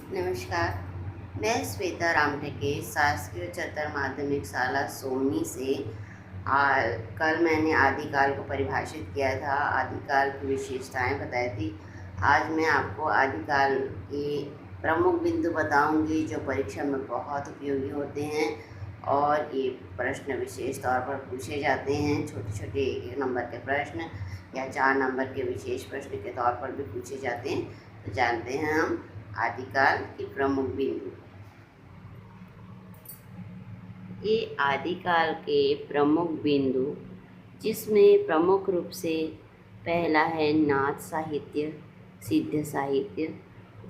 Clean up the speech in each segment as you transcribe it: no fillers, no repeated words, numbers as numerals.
नमस्कार, मैं श्वेता रामटेके शासकीय उच्चतर माध्यमिक शाला सोमनी से। कल मैंने आदिकाल को परिभाषित किया था, आदिकाल की विशेषताएं बताई थी। आज मैं आपको आदिकाल के प्रमुख बिंदु बताऊंगी जो परीक्षा में बहुत उपयोगी होते हैं और ये प्रश्न विशेष तौर पर पूछे जाते हैं। छोटे छोटे 1 नंबर के प्रश्न या 4 नंबर के विशेष प्रश्न के तौर पर भी पूछे जाते हैं। तो जानते हैं हम आदिकाल के प्रमुख बिंदु। ये आदिकाल के प्रमुख बिंदु, जिसमें प्रमुख रूप से पहला है नाथ साहित्य, सिद्ध साहित्य,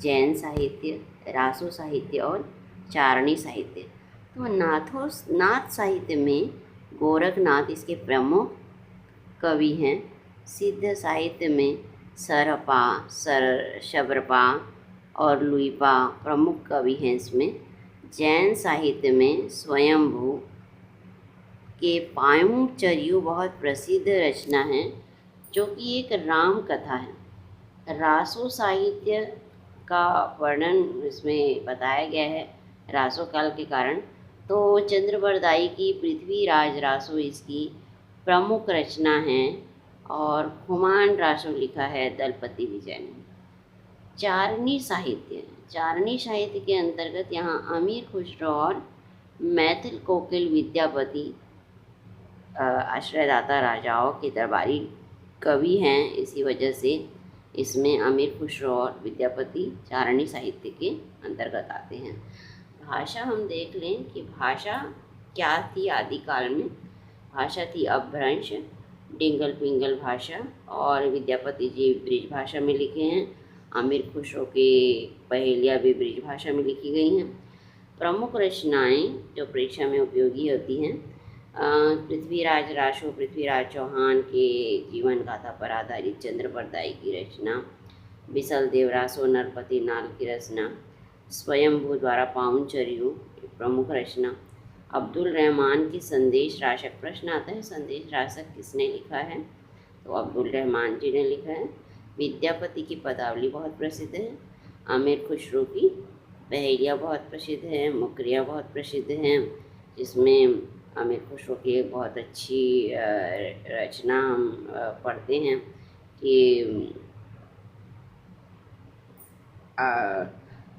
जैन साहित्य, रासो साहित्य और चारणी साहित्य। तो नाथ साहित्य में गोरखनाथ इसके प्रमुख कवि हैं। सिद्ध साहित्य में सरपा, शबरपा और लुइपा प्रमुख कवि हैं इसमें। जैन साहित्य में स्वयंभू के पायुचर्यु बहुत प्रसिद्ध रचना है, जो कि एक राम कथा है। रासो साहित्य का वर्णन इसमें बताया गया है रासो काल के कारण। तो चंद्रबरदाई की पृथ्वीराज रासो इसकी प्रमुख रचना है और खुमान रासो लिखा है दलपति विजय ने। चारणी साहित्य के अंतर्गत यहाँ अमीर खुसरो और मैथिल कोकिल विद्यापति आश्रयदाता राजाओं के दरबारी कवि हैं। इसी वजह से इसमें अमीर खुसरो और विद्यापति चारणी साहित्य के अंतर्गत आते हैं। भाषा हम देख लें कि भाषा क्या थी आदिकाल में। भाषा थी अपभ्रंश, डिंगल पिंगल भाषा, और विद्यापति जी ब्रिज भाषा में लिखे हैं। अमीर खुसरो की पहेलियाँ भी ब्रिज भाषा में लिखी गई हैं। प्रमुख रचनाएं जो परीक्षा में उपयोगी होती हैं, पृथ्वीराज रासो पृथ्वीराज चौहान के जीवन गाथा पर आधारित चंद्रबरदाई की रचना, बिसल देव रासो नरपति नाल की रचना, स्वयंभू द्वारा पाउनचर्यु प्रमुख रचना, अब्दुल रहमान की संदेश राशक। प्रश्न आता है संदेश राशक किसने लिखा है, तो अब्दुल रहमान जी ने लिखा है। विद्यापति की पदावली बहुत प्रसिद्ध है। अमीर खुसरो की पहेलियाँ बहुत प्रसिद्ध है, मुकरियाँ बहुत प्रसिद्ध हैं, जिसमें अमीर खुसरो की बहुत अच्छी रचना हम पढ़ते हैं कि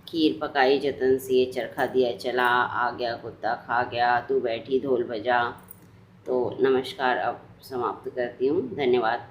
खीर पकाई जतन से, चरखा दिया चला, आ गया कुत्ता खा गया, तू बैठी ढोल बजा। तो नमस्कार, अब समाप्त करती हूँ। धन्यवाद।